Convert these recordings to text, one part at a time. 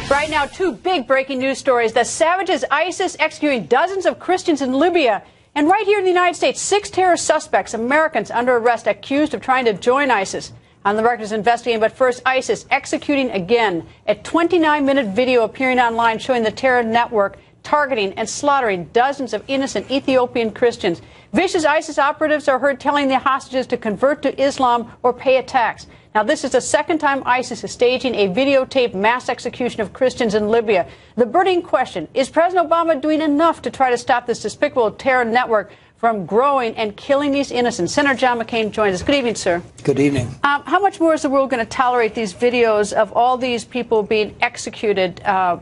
Right now, two big breaking news stories. The savages ISIS executing dozens of Christians in Libya. And right here in the United States, 6 terrorist suspects, Americans under arrest, accused of trying to join ISIS. On the record is investigating, but first, ISIS executing again. A 29-minute video appearing online showing the terror network targeting and slaughtering dozens of innocent Ethiopian Christians. Vicious ISIS operatives are heard telling the hostages to convert to Islam or pay a tax. Now, this is the second time ISIS is staging a videotaped mass execution of Christians in Libya. The burning question, is President Obama doing enough to try to stop this despicable terror network from growing and killing these innocents? Senator John McCain joins us. Good evening, sir. Good evening. How much more is the world going to tolerate these videos of all these people being executed by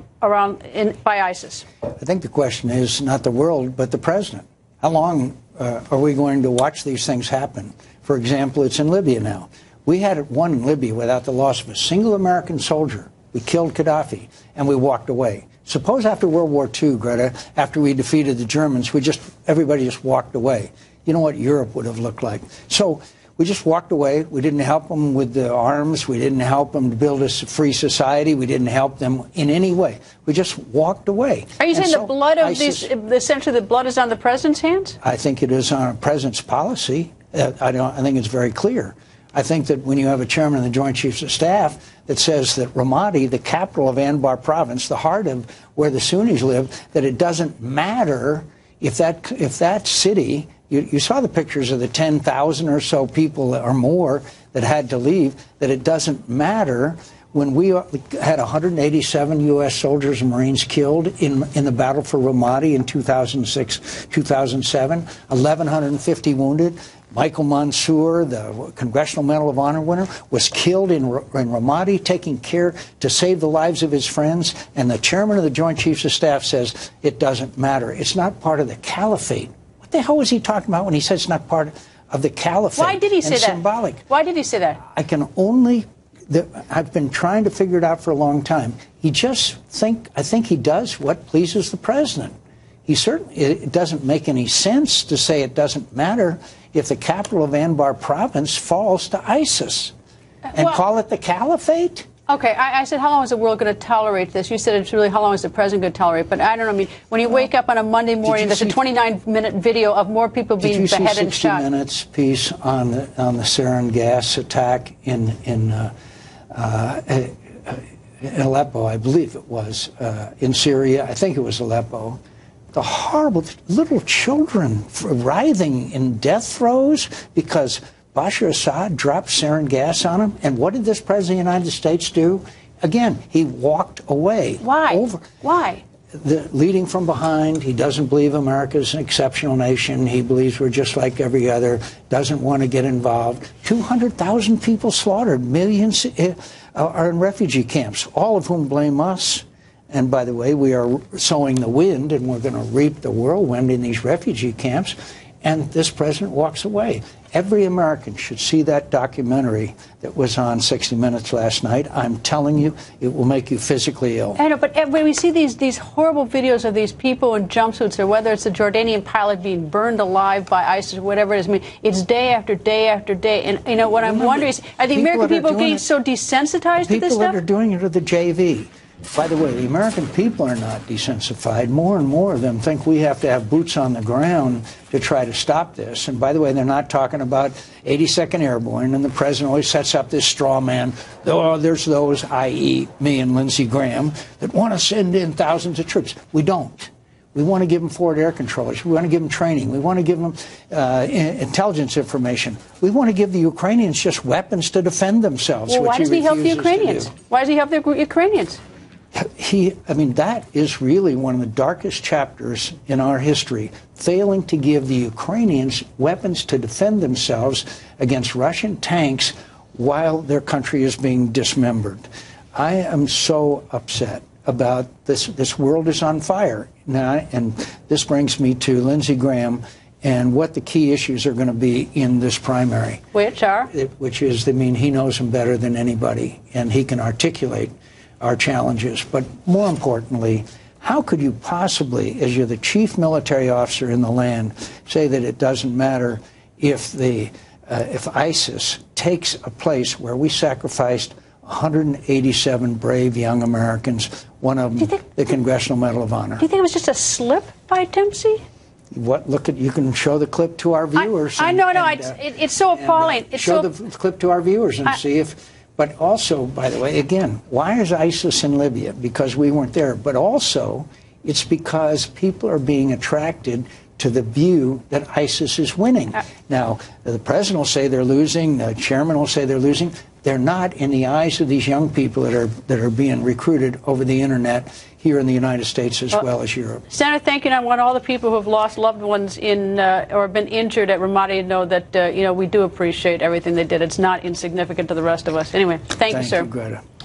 ISIS? I think the question is not the world, but the president. How long are we going to watch these things happen? For example, it's in Libya now. We had won in Libya without the loss of a single American soldier. We killed Qaddafi, and we walked away. Suppose after World War II, Greta, after we defeated the Germans, everybody just walked away. You know what Europe would have looked like. So we just walked away. We didn't help them with the arms. We didn't help them to build a free society. We didn't help them in any way. We just walked away. Are you saying the blood of these, essentially the blood is on the president's hands? I think it is on a president's policy. I think it's very clear. I think that when you have a chairman of the Joint Chiefs of Staff that says that Ramadi, the capital of Anbar province, the heart of where the Sunnis live, that it doesn't matter if that city, you saw the pictures of the 10,000 or so people or more that had to leave, that it doesn't matter when we had 187 U.S. soldiers and Marines killed in the battle for Ramadi in 2006, 2007, 1,150 wounded. Michael Mansour, the Congressional Medal of Honor winner, was killed in Ramadi, taking care to save the lives of his friends. And the chairman of the Joint Chiefs of Staff says it doesn't matter. It's not part of the caliphate. What the hell was he talking about when he said it's not part of the caliphate? Why did he say that? Symbolic. Why did he say that? I've been trying to figure it out for a long time. I think he does what pleases the president. It doesn't make any sense to say it doesn't matter if the capital of Anbar province falls to ISIS and call it the caliphate. Okay, I said, how long is the world going to tolerate this? You said it's really how long is the president going to tolerate? But I don't know. I mean, when you wake up on a Monday morning, there's a 29-minute video of more people being beheaded and shot. Did you see 60 Minutes piece on the sarin gas attack in Aleppo, I believe it was, in Syria? I think it was Aleppo. The horrible little children writhing in death throes because Bashar Assad dropped sarin gas on them. And what did this president of the United States do? Again, he walked away. Why? Why? Leading from behind. He doesn't believe America's an exceptional nation. He believes we're just like every other. Doesn't want to get involved. 200,000 people slaughtered. Millions are in refugee camps, all of whom blame us. And by the way, we are sowing the wind, and we're going to reap the whirlwind in these refugee camps. And this president walks away. Every American should see that documentary that was on 60 Minutes last night. I'm telling you, it will make you physically ill. I know, but when we see these horrible videos of these people in jumpsuits, or whether it's a Jordanian pilot being burned alive by ISIS or whatever it is, I mean, it's day after day after day. And, you know, what I'm wondering is, are the American people getting so desensitized to this stuff? People that are doing it are the JV. By the way, the American people are not desensitized. More and more of them think we have to have boots on the ground to try to stop this. And by the way, they're not talking about 82nd Airborne, and the president always sets up this straw man. Oh, there's those, i.e. me and Lindsey Graham, that want to send in thousands of troops. We don't. We want to give them forward air controllers. We want to give them training. We want to give them intelligence information. We want to give the Ukrainians just weapons to defend themselves. Well, why does he help the Ukrainians? Why does he help the Ukrainians? I mean, that is really one of the darkest chapters in our history, failing to give the Ukrainians weapons to defend themselves against Russian tanks while their country is being dismembered. I am so upset about this. This world is on fire now, and this brings me to Lindsey Graham and what the key issues are going to be in this primary. Which are? Which is, I mean, he knows them better than anybody, and he can articulate our challenges. But more importantly, how could you possibly, as you're the chief military officer in the land, say that it doesn't matter if ISIS takes a place where we sacrificed 187 brave young Americans, one of them the Congressional Medal of Honor. Do you think it was just a slip by Dempsey? You can show the clip to our viewers. It's so appalling. Show the clip to our viewers and see if. But also, by the way, again, why is ISIS in Libya? Because we weren't there. But also, it's because people are being attracted to the view that ISIS is winning. Now, the president will say they're losing. The chairman will say they're losing. They're not in the eyes of these young people that are being recruited over the internet here in the United States as well as Europe. Senator, thank you. And I want all the people who have lost loved ones or been injured at Ramadi to know that we do appreciate everything they did. It's not insignificant to the rest of us. Anyway, thank you, sir. Thank you, Greta.